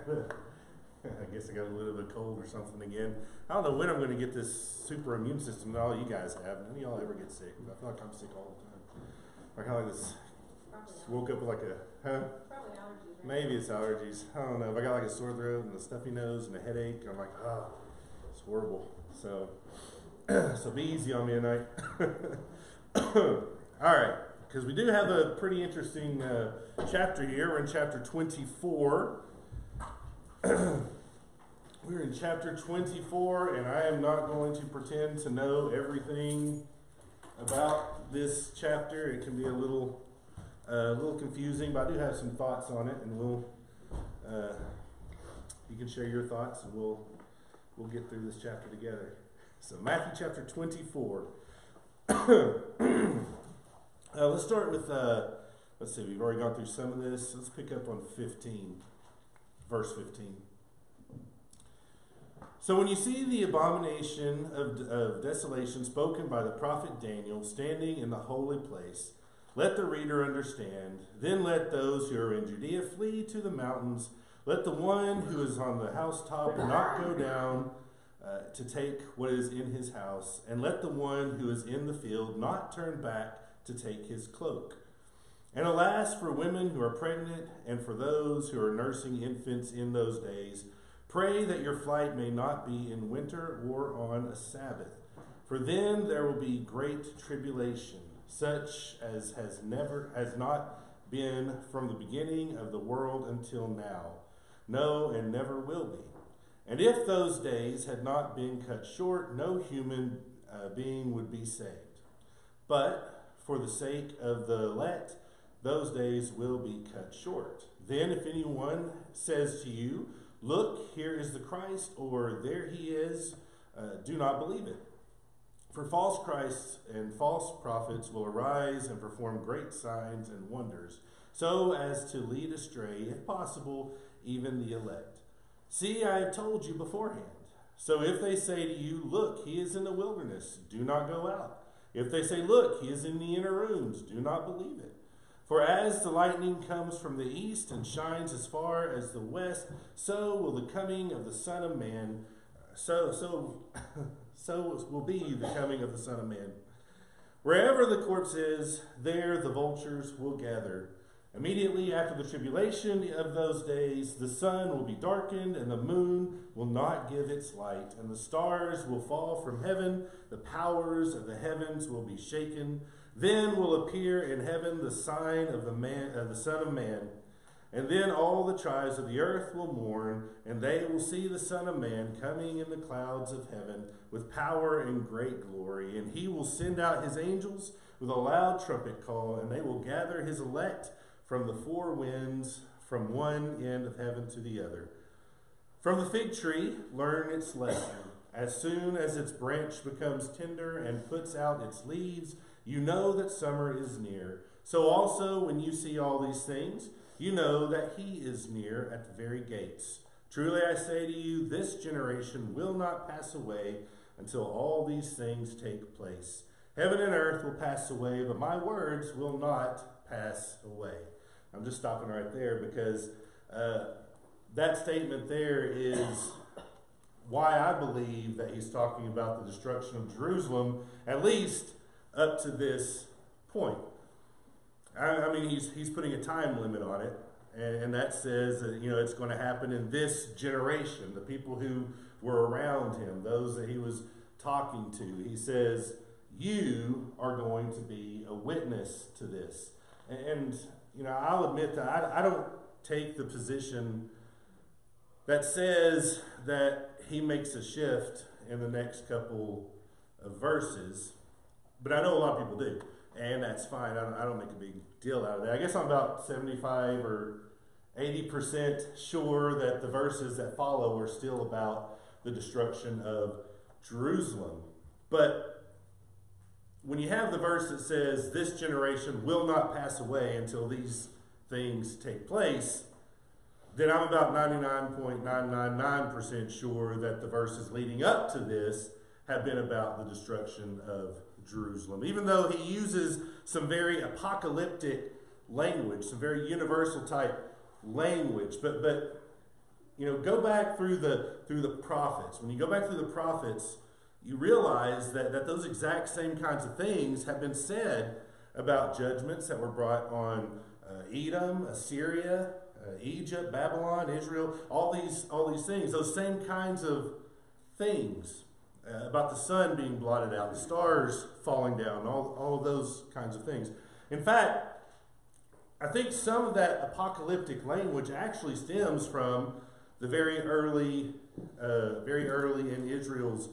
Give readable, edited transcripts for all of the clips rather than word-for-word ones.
I guess I got a little bit of a cold or something again. I don't know when I'm going to get this super immune system that all you guys have. None of y'all ever get sick. I feel like I'm sick all the time. I kind of like this. Just woke up with like a, Probably allergies. Right? Maybe it's allergies. I don't know. If I got like a sore throat and a stuffy nose and a headache, I'm like, oh, it's horrible. So, so be easy on me tonight. All right, because we do have a pretty interesting chapter here. We're in chapter 24. We're in chapter 24, and I am not going to pretend to know everything about this chapter. It can be a little confusing, but I do have some thoughts on it, and you can share your thoughts, and we'll get through this chapter together. So Matthew chapter 24. Let's start with, let's see, we've already gone through some of this. Let's pick up on 15, verse 15. So when you see the abomination of desolation spoken by the prophet Daniel standing in the holy place, let the reader understand. Then let those who are in Judea flee to the mountains. Let the one who is on the housetop not go down to take what is in his house. And let the one who is in the field not turn back to take his cloak. And alas, for women who are pregnant and for those who are nursing infants in those days, pray that your flight may not be in winter or on a Sabbath. For then there will be great tribulation, such as has not been from the beginning of the world until now, no, and never will be. And if those days had not been cut short, no human being would be saved. But for the sake of the elect, those days will be cut short. Then if anyone says to you, look, here is the Christ, or there he is, do not believe it. For false Christs and false prophets will arise and perform great signs and wonders, so as to lead astray, if possible, even the elect. See, I have told you beforehand. So if they say to you, look, he is in the wilderness, do not go out. If they say, look, he is in the inner rooms, do not believe it. For as the lightning comes from the east and shines as far as the west, so will the coming of the Son of Man, so will be the coming of the Son of Man. Wherever the corpse is, there the vultures will gather. Immediately after the tribulation of those days, the sun will be darkened, and the moon will not give its light, and the stars will fall from heaven, the powers of the heavens will be shaken. Then will appear in heaven the sign of the Son of Man. And then all the tribes of the earth will mourn, and they will see the Son of Man coming in the clouds of heaven with power and great glory. And he will send out his angels with a loud trumpet call, and they will gather his elect from the four winds, from one end of heaven to the other. From the fig tree, learn its lesson. As soon as its branch becomes tender and puts out its leaves, you know that summer is near. So also, when you see all these things, you know that he is near at the very gates. Truly I say to you, this generation will not pass away until all these things take place. Heaven and earth will pass away, but my words will not pass away. I'm just stopping right there because that statement there is why I believe that he's talking about the destruction of Jerusalem, at least up to this point. I mean, he's putting a time limit on it, and that says that, it's going to happen in this generation, the people who were around him, those that he was talking to. He says, you are going to be a witness to this. And I'll admit that I don't take the position that says that he makes a shift in the next couple of verses, but I know a lot of people do, and that's fine. I don't make a big deal out of that. I guess I'm about 75 or 80% sure that the verses that follow are still about the destruction of Jerusalem. But when you have the verse that says, this generation will not pass away until these things take place, then I'm about 99.999% sure that the verses leading up to this have been about the destruction of Jerusalem. Even though he uses some very apocalyptic language, some very universal type language, but go back through the prophets. When you go back through the prophets, you realize that those exact same kinds of things have been said about judgments that were brought on Edom, Assyria, Egypt, Babylon, Israel, all these things, those same kinds of things about the sun being blotted out, the stars falling down, all of those kinds of things. In fact, I think some of that apocalyptic language actually stems from the very early in Israel's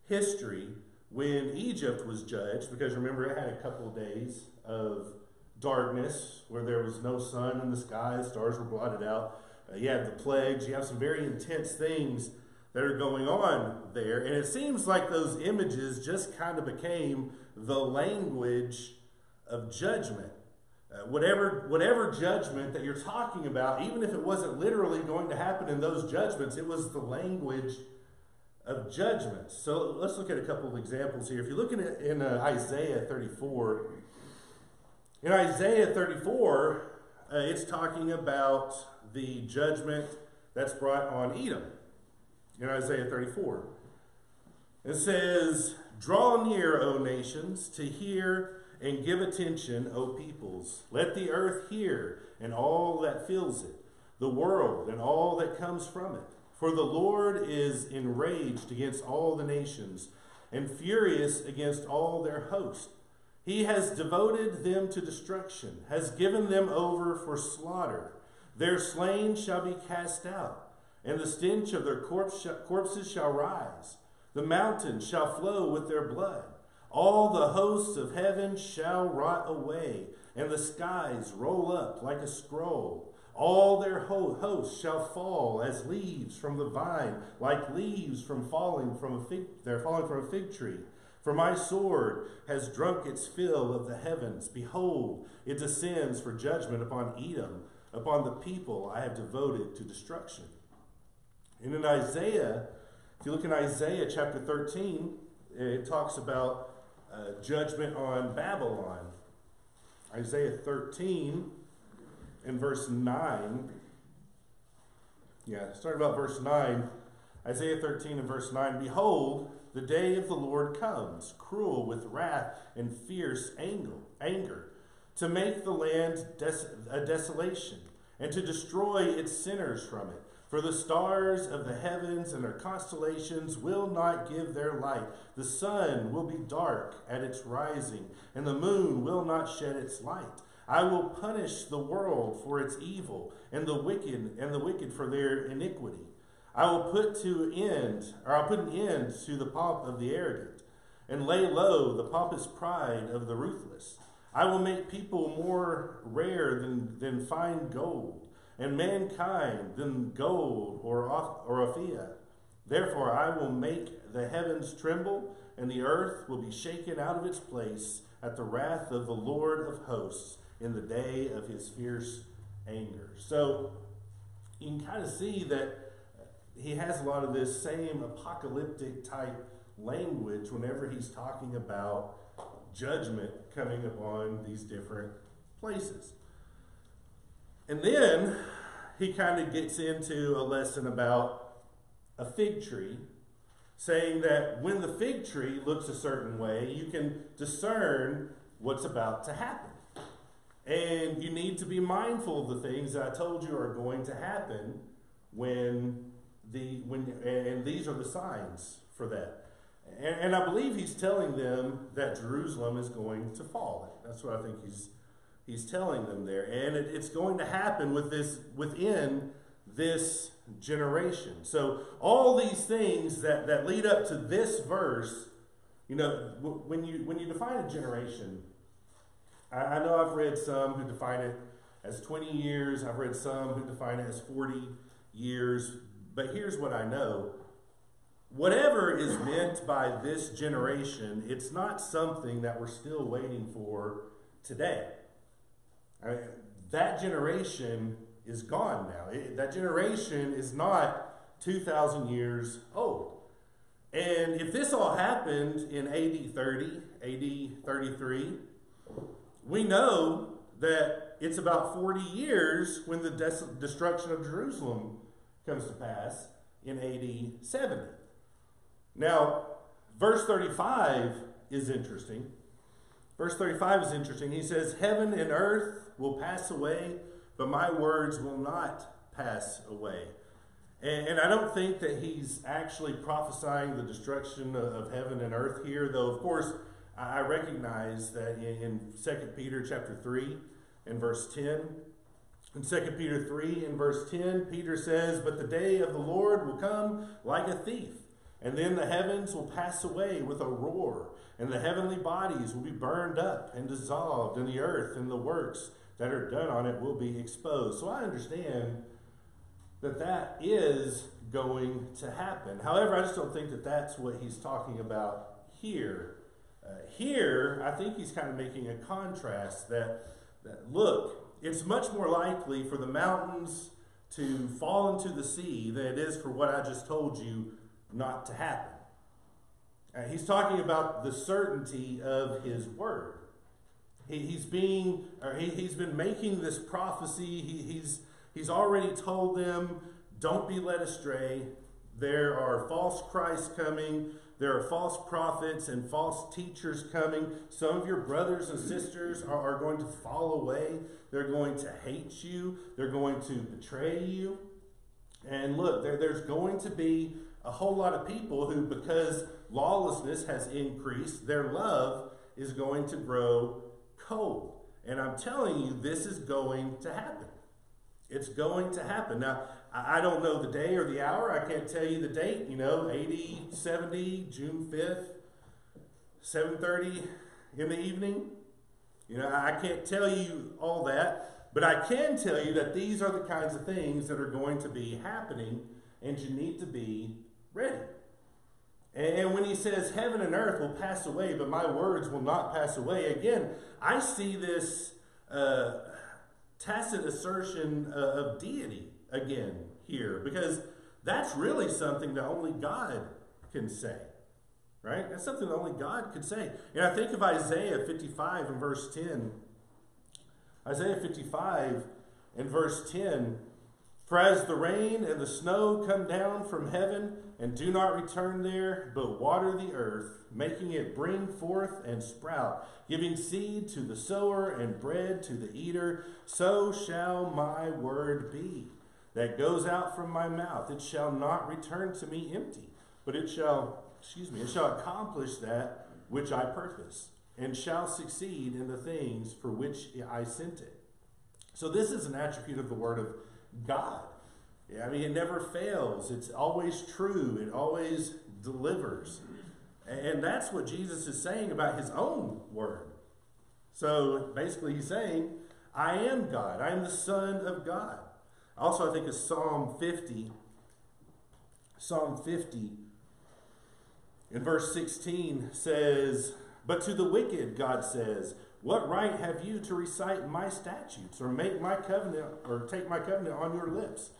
history when Egypt was judged, because remember it had a couple of days of darkness where there was no sun in the sky, stars were blotted out. You have the plagues, you have some very intense things that are going on there, and it seems like those images just kind of became the language of judgment. Whatever judgment that you're talking about, even if it wasn't literally going to happen in those judgments, it was the language of judgment. So let's look at a couple of examples here. If you look in Isaiah 34, in Isaiah 34, it's talking about the judgment that's brought on Edom. In Isaiah 34, it says, "Draw near, O nations, to hear and give attention, O peoples. Let the earth hear and all that fills it, the world and all that comes from it. For the Lord is enraged against all the nations and furious against all their host. He has devoted them to destruction, has given them over for slaughter. Their slain shall be cast out, and the stench of their corpses shall rise. The mountains shall flow with their blood. All the hosts of heaven shall rot away, and the skies roll up like a scroll. All their hosts shall fall as leaves from the vine, like leaves falling from a fig tree. For my sword has drunk its fill of the heavens. Behold, it descends for judgment upon Edom, upon the people I have devoted to destruction." And in Isaiah, if you look in Isaiah chapter 13, it talks about judgment on Babylon. Isaiah 13 and verse 9. Start about verse 9. Isaiah 13 and verse 9. "Behold, the day of the Lord comes, cruel with wrath and fierce anger, to make the land a desolation, and to destroy its sinners from it. For the stars of the heavens and their constellations will not give their light. The sun will be dark at its rising, and the moon will not shed its light. I will punish the world for its evil, and the wicked for their iniquity. I will put an end to the pomp of the arrogant, and lay low the pompous pride of the ruthless. I will make people more rare than fine gold, and mankind than gold or Ophir. Therefore I will make the heavens tremble, and the earth will be shaken out of its place at the wrath of the Lord of hosts in the day of his fierce anger." So you can kind of see that he has a lot of this same apocalyptic type language whenever he's talking about judgment coming upon these different places. And then he kind of gets into a lesson about a fig tree, saying that when the fig tree looks a certain way, you can discern what's about to happen. And you need to be mindful of the things that I told you are going to happen and these are the signs for that. And I believe he's telling them that Jerusalem is going to fall. That's what I think he's telling them there. And it's going to happen within this generation. So all these things that lead up to this verse, when you define a generation, I know I've read some who define it as 20 years. I've read some who define it as 40 years. But here's what I know. Whatever is meant by this generation, it's not something that we're still waiting for today. That generation is gone now. That generation is not 2,000 years old. And if this all happened in AD 30, AD 33, we know that it's about 40 years when the destruction of Jerusalem comes to pass in AD 70. Now, verse 35 is interesting. Verse 35 is interesting. He says, heaven and earth will pass away, but my words will not pass away. And I don't think that he's actually prophesying the destruction of heaven and earth here, though, of course, I recognize that in 2 Peter chapter 3 and verse 10, in 2 Peter 3 and verse 10, Peter says, but the day of the Lord will come like a thief, and then the heavens will pass away with a roar, and the heavenly bodies will be burned up and dissolved, and the earth and the works that are done on it will be exposed. So I understand that is going to happen. However, I just don't think that that's what he's talking about here. Here, I think he's kind of making a contrast that look, it's much more likely for the mountains to fall into the sea than it is for what I just told you not to happen. He's talking about the certainty of his word. He's been making this prophecy. He's already told them, don't be led astray. There are false Christs coming. There are false prophets and false teachers coming. Some of your brothers and sisters are going to fall away. They're going to hate you. They're going to betray you. And look, there's going to be a whole lot of people who, because lawlessness has increased, their love is going to grow cold. And I'm telling you, this is going to happen. It's going to happen. Now, I don't know the day or the hour. I can't tell you the date. 80, 70, June 5th, 7:30 in the evening. I can't tell you all that. But I can tell you that these are the kinds of things that are going to be happening, and you need to be ready. And when he says heaven and earth will pass away, but my words will not pass away, again, I see this tacit assertion of deity again here, because that's really something that only God can say, right? That's something that only God could say. And I think of Isaiah 55 and verse 10. Isaiah 55 and verse 10, for as the rain and the snow come down from heaven and do not return there, but water the earth, making it bring forth and sprout, giving seed to the sower and bread to the eater, so shall my word be that goes out from my mouth. It shall not return to me empty, but it shall accomplish that which I purpose, and shall succeed in the things for which I sent it. So this is an attribute of the word of God. It never fails. It's always true. It always delivers. And that's what Jesus is saying about his own word. So basically he's saying, I am God. I am the Son of God. Also, I think of Psalm 50. Psalm 50 in verse 16 says, but to the wicked, God says, what right have you to recite my statutes or make my covenant or take my covenant on your lips?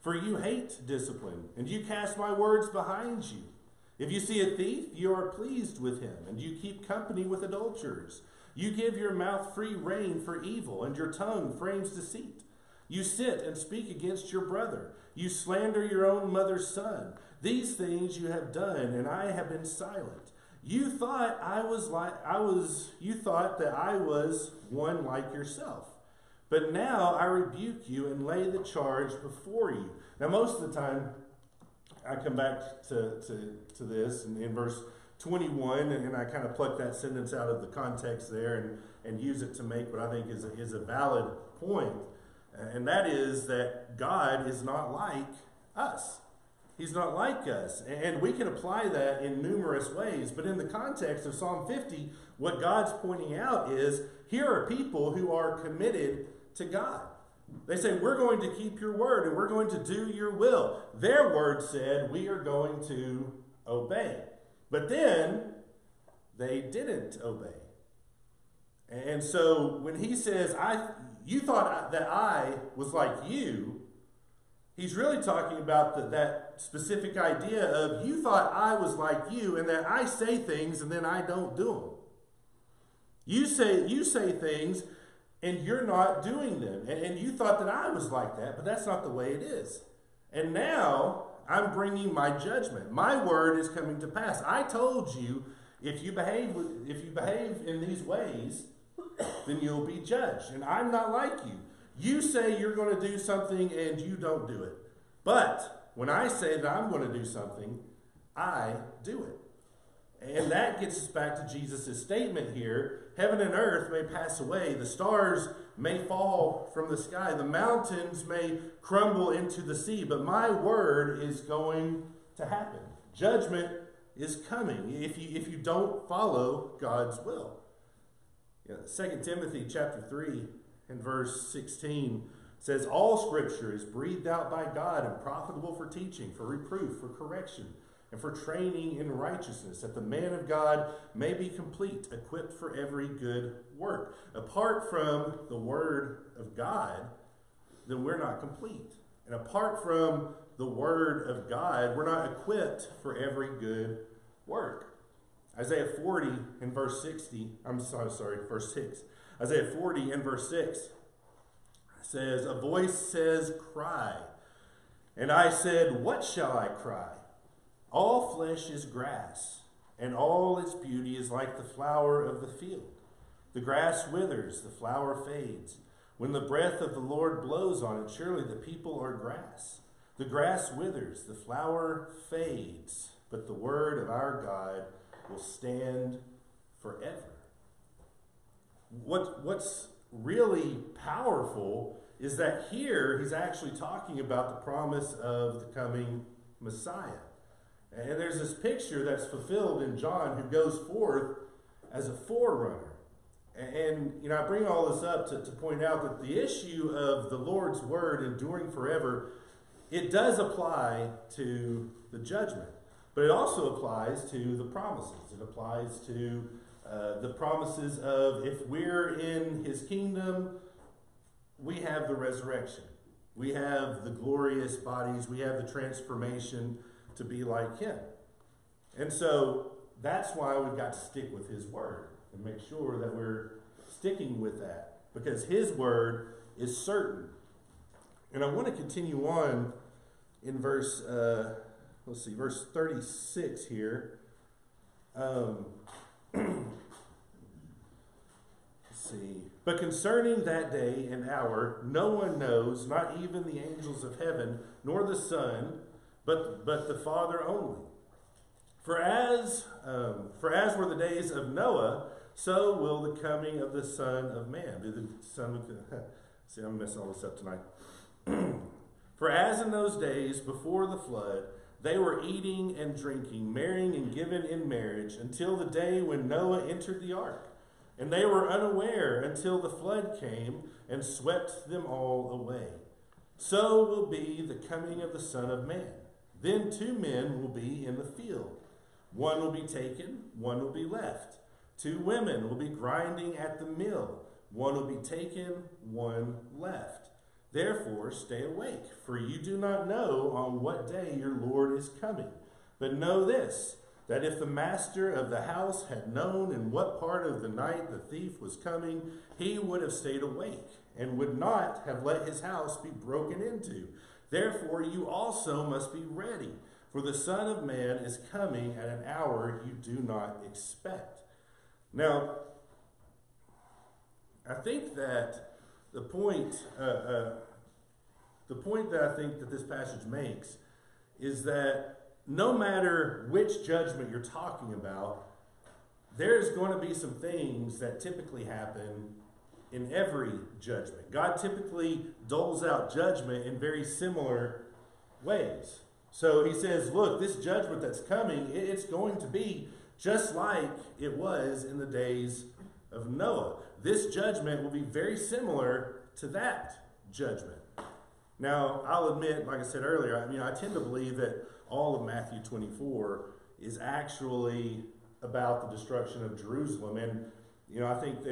For you hate discipline, and you cast my words behind you. If you see a thief, you are pleased with him, and you keep company with adulterers. You give your mouth free rein for evil, and your tongue frames deceit. You sit and speak against your brother. You slander your own mother's son. These things you have done, and I have been silent. You thought you thought that I was one like yourself. But now I rebuke you and lay the charge before you. Now, most of the time, I come back to this in verse 21, and I kind of pluck that sentence out of the context there and use it to make what I think is a valid point. And that is that God is not like us. He's not like us. And we can apply that in numerous ways. But in the context of Psalm 50, what God's pointing out is, here are people who are committed to God. They say, we're going to keep your word and we're going to do your will. Their word said, we are going to obey. But then they didn't obey. And so when he says, you thought that I was like you, he's really talking about that specific idea of you thought I was like you and that I say things and then I don't do them. You say things and you're not doing them. And you thought that I was like that, but that's not the way it is. And now I'm bringing my judgment. My word is coming to pass. I told you, if you behave in these ways, then you'll be judged. And I'm not like you. You say you're going to do something and you don't do it. But when I say that I'm going to do something, I do it. And that gets us back to Jesus' statement here. Heaven and earth may pass away. The stars may fall from the sky. The mountains may crumble into the sea. But my word is going to happen. Judgment is coming if you don't follow God's will. 2 Timothy chapter 3 and verse 16 says, all Scripture is breathed out by God and profitable for teaching, for reproof, for correction, and for training in righteousness, that the man of God may be complete, equipped for every good work. Apart from the Word of God, then we're not complete. And apart from the Word of God, we're not equipped for every good work. Isaiah 40 and verse 6. Isaiah 40 and verse 6 says, a voice says, cry. And I said, what shall I cry? All flesh is grass, and all its beauty is like the flower of the field. The grass withers, the flower fades. When the breath of the Lord blows on it, surely the people are grass. The grass withers, the flower fades, but the word of our God will stand forever. What's really powerful is that here he's actually talking about the promise of the coming Messiah. And there's this picture that's fulfilled in John who goes forth as a forerunner. And I bring all this up to point out that the issue of the Lord's word enduring forever, it does apply to the judgment. But it also applies to the promises. It applies to the promises of if we're in his kingdom, we have the resurrection. We have the glorious bodies. We have the transformation to be like him. And so that's why we've got to stick with his word and make sure that we're sticking with that, because his word is certain. And I want to continue on in verse 36 here. Let's see. But concerning that day and hour, no one knows, not even the angels of heaven, nor the Son, but the Father only. For as were the days of Noah, so will the coming of the Son of Man. See, I'm messing all this up tonight. For as in those days before the flood, they were eating and drinking, marrying and given in marriage, until the day when Noah entered the ark. And they were unaware until the flood came and swept them all away. So will be the coming of the Son of Man. Then 2 men will be in the field. One will be taken, one will be left. 2 women will be grinding at the mill. One will be taken, one left. Therefore stay awake, for you do not know on what day your Lord is coming. But know this, that if the master of the house had known in what part of the night the thief was coming, he would have stayed awake and would not have let his house be broken into. Therefore you also must be ready, for the Son of Man is coming at an hour you do not expect. Now, I think that the point that I think that this passage makes is that no matter which judgment you're talking about, there's going to be some things that typically happen in every judgment. God typically doles out judgment in very similar ways. So he says, look, this judgment that's coming, it's going to be just like it was in the days of Noah. This judgment will be very similar to that judgment. Now, I'll admit, like I said earlier, I tend to believe that all of Matthew 24 is actually about the destruction of Jerusalem. And, I think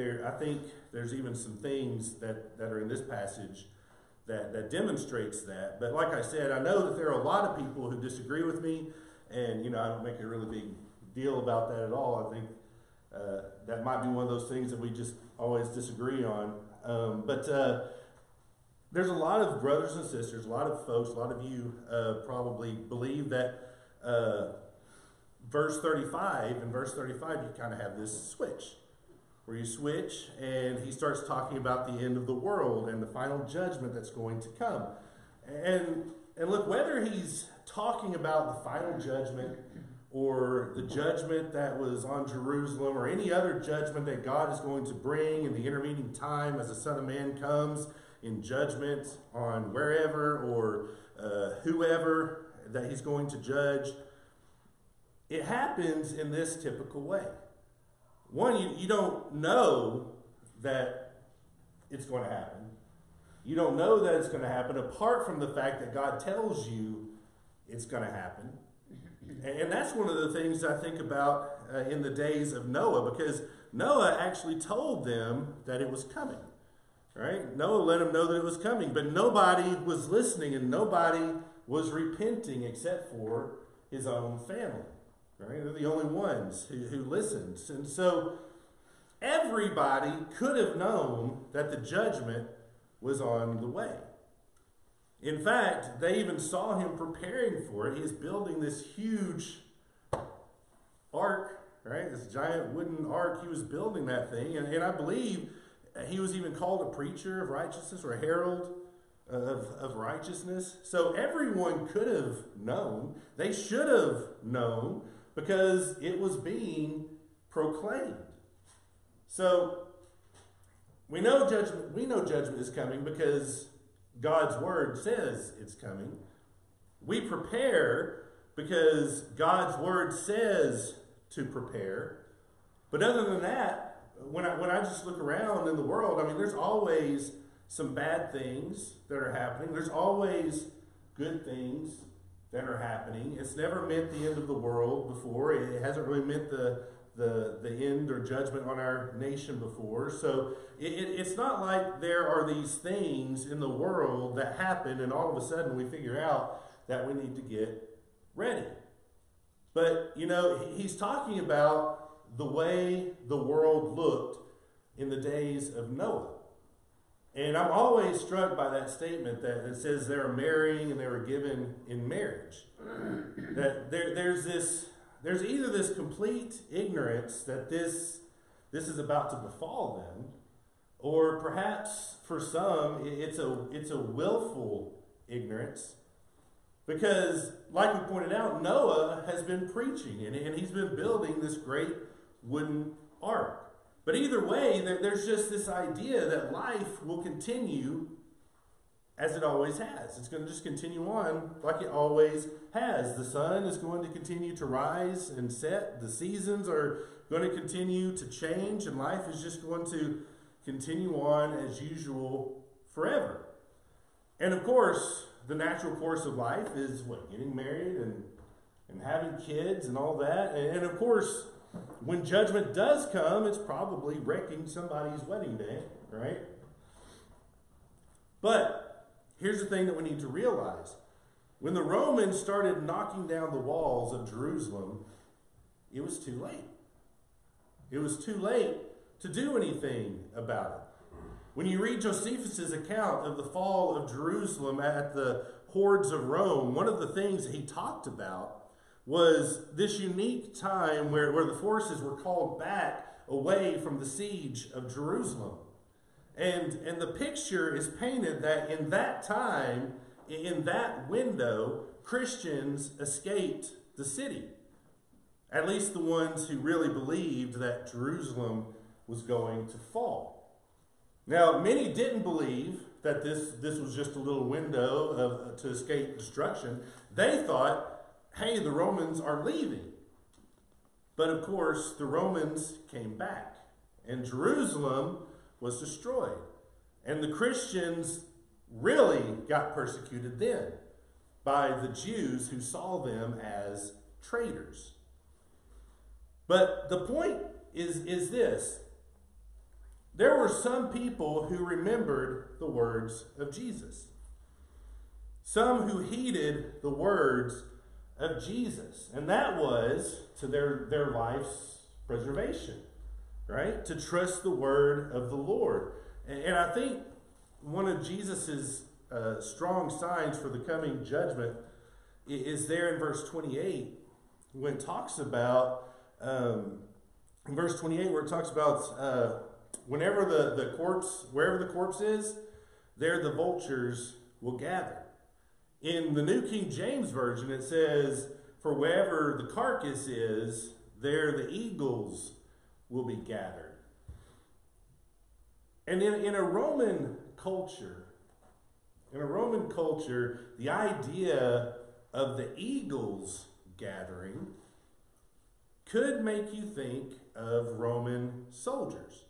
there's even some things that are in this passage that demonstrates that. But like I said, I know that there are a lot of people who disagree with me, and, I don't make a really big deal about that at all. I think that might be one of those things that we just always disagree on. But there's a lot of brothers and sisters, a lot of folks, a lot of you probably believe that verse 35, in verse 35, you kind of have this switch, where you switch and he starts talking about the end of the world and the final judgment that's going to come. And look, whether he's talking about the final judgment or the judgment that was on Jerusalem or any other judgment that God is going to bring in the intervening time as the Son of Man comes in judgment on wherever or whoever that he's going to judge, it happens in this typical way. One, you don't know that it's going to happen. You don't know that it's going to happen apart from the fact that God tells you it's going to happen. And that's one of the things I think about in the days of Noah, because Noah actually told them that it was coming. Right? Noah let them know that it was coming, but nobody was listening and nobody was repenting except for his own family. Right? They're the only ones who listened. And so everybody could have known that the judgment was on the way. In fact, they even saw him preparing for it. He's building this huge ark, right? This giant wooden ark. He was building that thing. And I believe he was even called a preacher of righteousness or a herald of righteousness. So everyone could have known. They should have known because it was being proclaimed. So we know judgment is coming because God's word says it's coming. We prepare because God's word says to prepare. But other than that, when I just look around in the world, I mean, there's always some bad things that are happening. There's always good things that are happening. It's never meant the end of the world before. It hasn't really meant the end or judgment on our nation before. So it's not like there are these things in the world that happen and all of a sudden we figure out that we need to get ready. But, he's talking about the way the world looked in the days of Noah. And I'm always struck by that statement that it says they were marrying and they were given in marriage. That there's either this complete ignorance that this is about to befall them, or perhaps for some it's a willful ignorance. Because, like we pointed out, Noah has been preaching and he's been building this great wooden ark. But either way, there's just this idea that life will continue as it always has. It's going to just continue on like it always has. The sun is going to continue to rise and set. The seasons are going to continue to change, and life is just going to continue on as usual forever. And of course, the natural course of life is getting married and having kids and all that. And of course, when judgment does come, it's probably wrecking somebody's wedding day, right? But here's the thing that we need to realize. When the Romans started knocking down the walls of Jerusalem, it was too late. It was too late to do anything about it. When you read Josephus' account of the fall of Jerusalem at the hordes of Rome, one of the things that he talked about was this unique time where the forces were called back away from the siege of Jerusalem. And the picture is painted that in that time, in that window, Christians escaped the city. At least the ones who really believed that Jerusalem was going to fall. Now, many didn't believe that this was just a little window to escape destruction. They thought, hey, the Romans are leaving. But of course, the Romans came back, and Jerusalem was destroyed. And the Christians really got persecuted then by the Jews who saw them as traitors. But the point is this. There were some people who remembered the words of Jesus. Some who heeded the words of Jesus. And that was to their life's preservation, right? To trust the word of the Lord. And I think one of Jesus's strong signs for the coming judgment is there in verse 28 when it talks about, in verse 28 where it talks about wherever the corpse is, there the vultures will gather. In the New King James Version it says, for wherever the carcass is, there the eagles will be gathered. And in a Roman culture, the idea of the eagles gathering could make you think of Roman soldiers.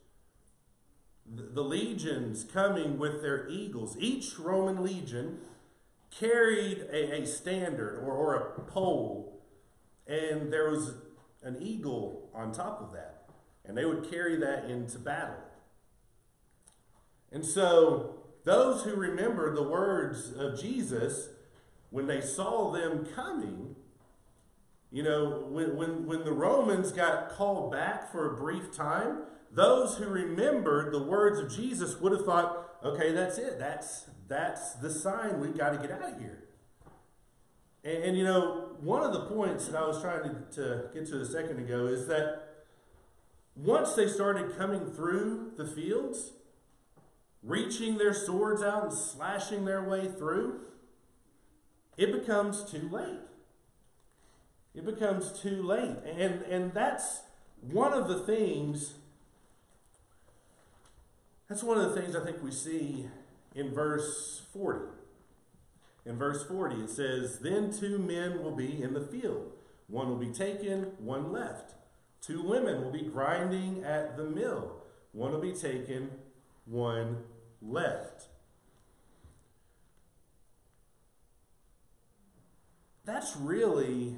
The legions coming with their eagles. Each Roman legion carried a standard or a pole, and there was an eagle on top of that. And they would carry that into battle. And so those who remember the words of Jesus, when they saw them coming, you know, when the Romans got called back for a brief time, those who remembered the words of Jesus would have thought, okay, that's it. That's the sign. We've got to get out of here. And you know, one of the points that I was trying to get to a second ago is that once they started coming through the fields, reaching their swords out and slashing their way through, it becomes too late. It becomes too late. And that's one of the things I think we see in verse 40. In verse 40 it says, then 2 men will be in the field. One will be taken, one left. 2 women will be grinding at the mill. One will be taken, one left. That's really,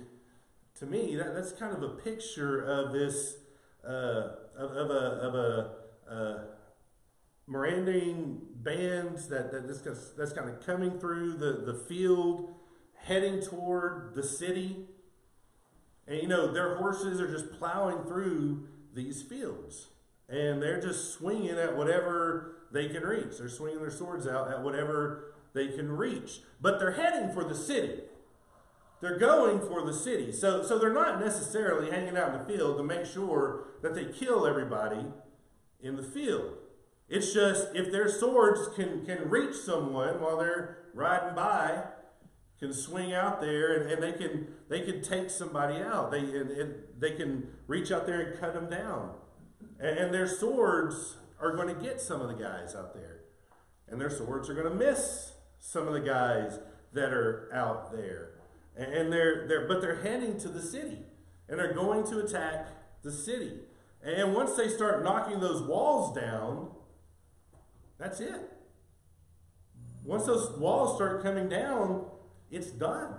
to me, that's kind of a picture of this, of a Miranding band that's kind of coming through the field, heading toward the city. And, you know, their horses are just plowing through these fields. And they're just swinging at whatever they can reach. They're swinging their swords out at whatever they can reach. But they're heading for the city. They're going for the city. So they're not necessarily hanging out in the field to make sure that they kill everybody in the field. It's just if their swords can reach someone while they're riding by, can swing out there and they can take somebody out. They can reach out there and cut them down. And their swords are going to get some of the guys out there. And their swords are going to miss some of the guys that are out there. And they're heading to the city. And they're going to attack the city. And once they start knocking those walls down, that's it. Once those walls start coming down, it's done.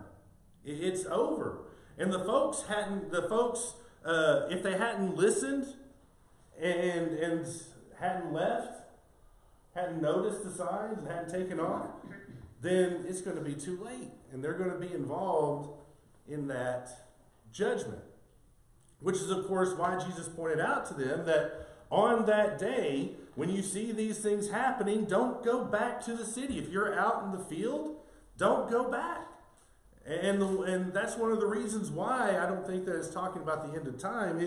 It's over. And the folks, if they hadn't listened and hadn't left, hadn't noticed the signs and hadn't taken off, then it's going to be too late. And they're going to be involved in that judgment. Which is, of course, why Jesus pointed out to them that on that day, when you see these things happening, don't go back to the city. If you're out in the field, don't go back. And that's one of the reasons why I don't think that it's talking about the end of time.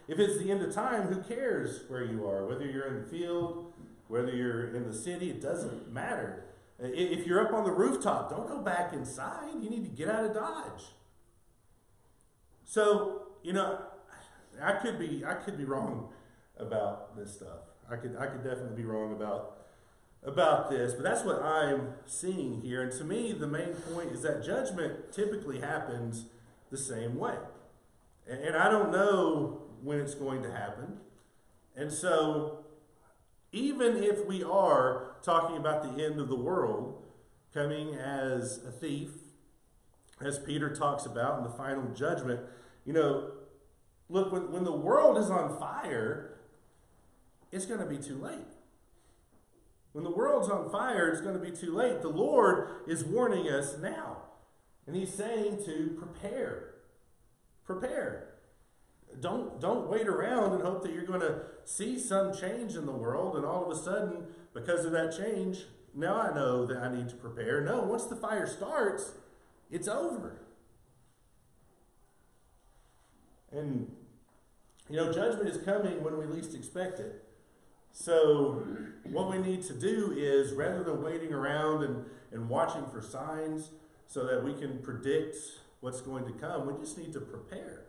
If it's the end of time, who cares where you are? Whether you're in the field, whether you're in the city, it doesn't matter. If you're up on the rooftop, don't go back inside. You need to get out of Dodge. So, you know, I could be wrong about this stuff. I could definitely be wrong about this, but that's what I'm seeing here. And to me, the main point is that judgment typically happens the same way. And I don't know when it's going to happen. And so, even if we are talking about the end of the world coming as a thief, as Peter talks about in the final judgment, you know, look, when the world is on fire, it's going to be too late. When the world's on fire, it's going to be too late. The Lord is warning us now. And he's saying to prepare. Prepare. Don't wait around and hope that you're going to see some change in the world, and all of a sudden, because of that change, now I know that I need to prepare. No, once the fire starts, it's over. And, judgment is coming when we least expect it. So what we need to do is, rather than waiting around and watching for signs so that we can predict what's going to come, we just need to prepare.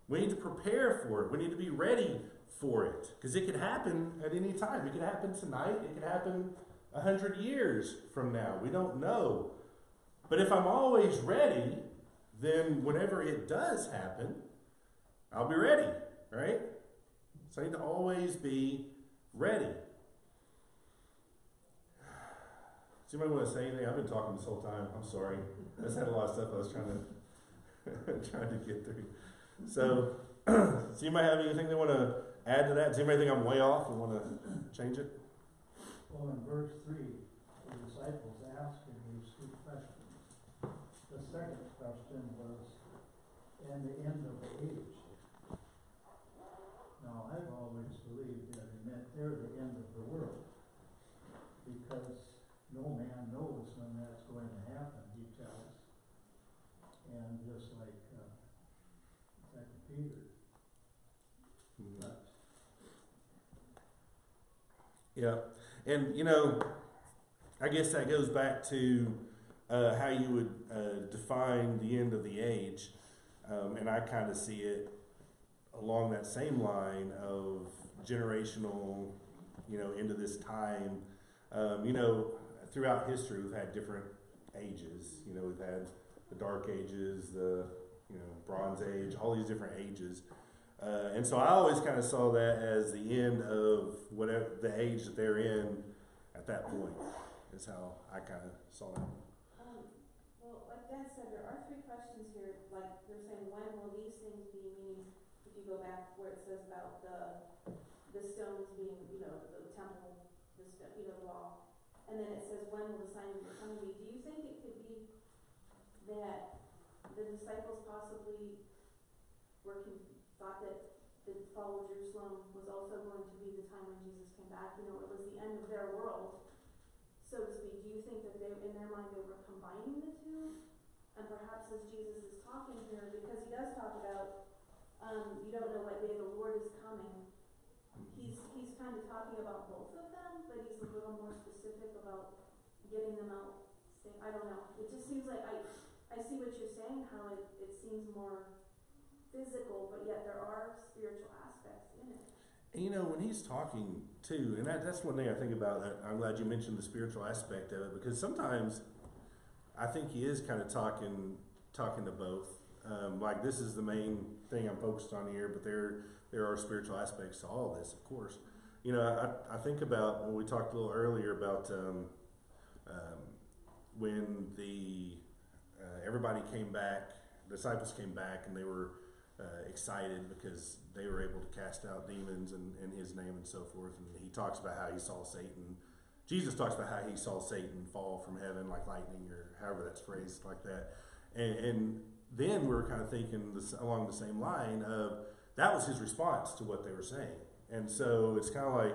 We need to prepare for it. We need to be ready for it. Because it could happen at any time. It could happen tonight. It could happen 100 years from now. We don't know. But if I'm always ready, then whenever it does happen, I'll be ready, right? So I need to always be ready. Does anybody want to say anything? I've been talking this whole time. I'm sorry. I just had a lot of stuff I was trying to get through. So, does anybody have anything they want to add to that? Does anybody think I'm way off and want to change it? Well, in verse 3, the disciples asked him these two questions. The second question was, and the end of the age. Now, I've always believed that it meant they're the end of the world, because no man knows when that's going to happen, he tells. And just like Peter. But yeah, and I guess that goes back to how you would define the end of the age, and I kind of see it along that same line of generational, into this time. Throughout history, we've had different ages. We've had the Dark Ages, the Bronze Age, all these different ages. And so I always kind of saw that as the end of whatever the age that they're in at that point, is how I kind of saw it. Well, like Dad said, there are three questions here. Like they're saying, when will these things be? Meaning, if you go back where it says about the stones being, the temple, the wall, and then it says, when will the sign of your coming be? Do you think it could be that the disciples possibly thought that the fall of Jerusalem was also going to be the time when Jesus came back? It was the end of their world, so to speak. Do you think that in their mind, they were combining the two? And perhaps as Jesus is talking here, because he does talk about, you don't know what day the Lord is coming. He's kind of talking about both of them, but he's a little more specific about getting them out. I don't know. It just seems like I see what you're saying, how it seems more physical, but yet there are spiritual aspects in it. And when he's talking too, and that's one thing I think about. I'm glad you mentioned the spiritual aspect of it, because sometimes I think he is kind of talking to both. Like this is the main thing I'm focused on here, but there are spiritual aspects to all of this, of course. I think about when we talked a little earlier about when everybody came back, the disciples came back, and they were excited because they were able to cast out demons in his name and so forth. And he talks about how he saw Satan. Jesus talks about how he saw Satan fall from heaven like lightning, or however that's phrased like that. And then we're kind of thinking along the same line of that was his response to what they were saying. And so it's kind of like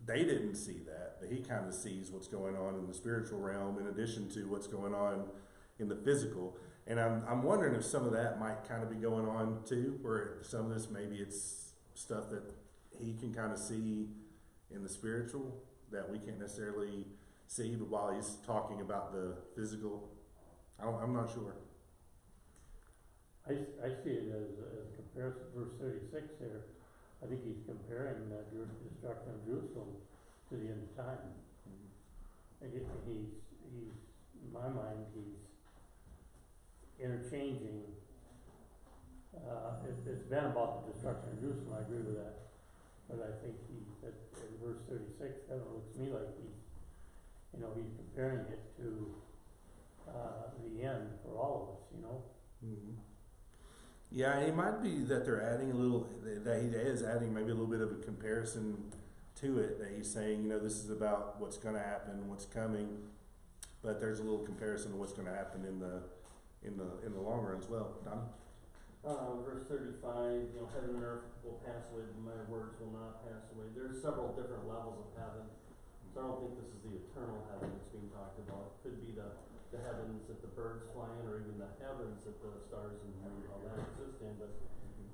they didn't see that, but he kind of sees what's going on in the spiritual realm in addition to what's going on in the physical. And I'm wondering if some of that might kind of be going on too, where some of this, maybe it's stuff that he can kind of see in the spiritual that we can't necessarily see, but while he's talking about the physical, I'm not sure. I see it as a comparison, verse 36 here. I think he's comparing the destruction of Jerusalem to the end of time. Mm-hmm. And he's, in my mind, he's interchanging. It's been about the destruction of Jerusalem, I agree with that. But I think that in verse 36, kind of looks to me like he's comparing it to the end for all of us, Mm-hmm. Yeah, it might be that they're adding that he is adding maybe a little bit of a comparison to it, that he's saying, this is about what's going to happen, what's coming, but there's a little comparison to what's going to happen in the long run as well. Donnie? Verse 35, heaven and earth will pass away, but my words will not pass away. There's several different levels of heaven. So I don't think this is the eternal heaven that's being talked about. It could be the heavens that the birds fly in, or even the heavens that the stars and the moon, all that exist in. But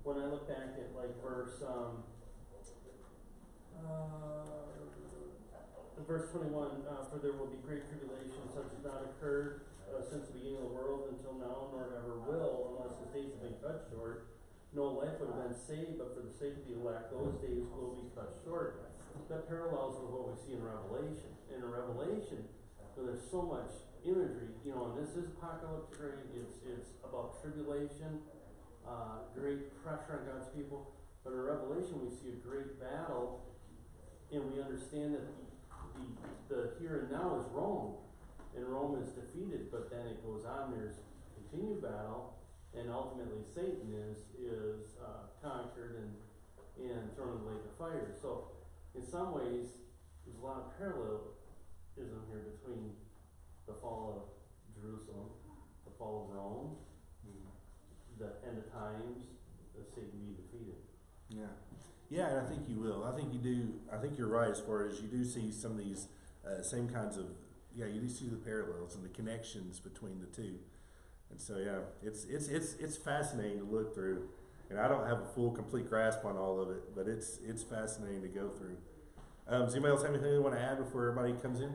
when I look back at like verse 21, for there will be great tribulation such as not occurred since the beginning of the world until now, nor ever will, unless his days have been cut short. No life would have been saved, but for the sake of the elect, those days will be cut short. That parallels with what we see in Revelation. In Revelation, there's so much imagery, you know, and this is apocalyptic, right? It's about tribulation, great pressure on God's people. But in Revelation, we see a great battle, and we understand that the here and now is Rome, and Rome is defeated. But then it goes on. There's continued battle, and ultimately Satan is conquered and thrown in the lake of fire. So, in some ways, there's a lot of parallelism here between the fall of Jerusalem, the fall of Rome, the end of times, the Satan being defeated. Yeah. Yeah, and I think you will. I think you do. I think you're right as far as you do see some of these same kinds of, you do see the parallels and the connections between the two. And so, yeah, it's fascinating to look through. And I don't have a full, complete grasp on all of it, but it's fascinating to go through. Does anybody else have anything they want to add before everybody comes in?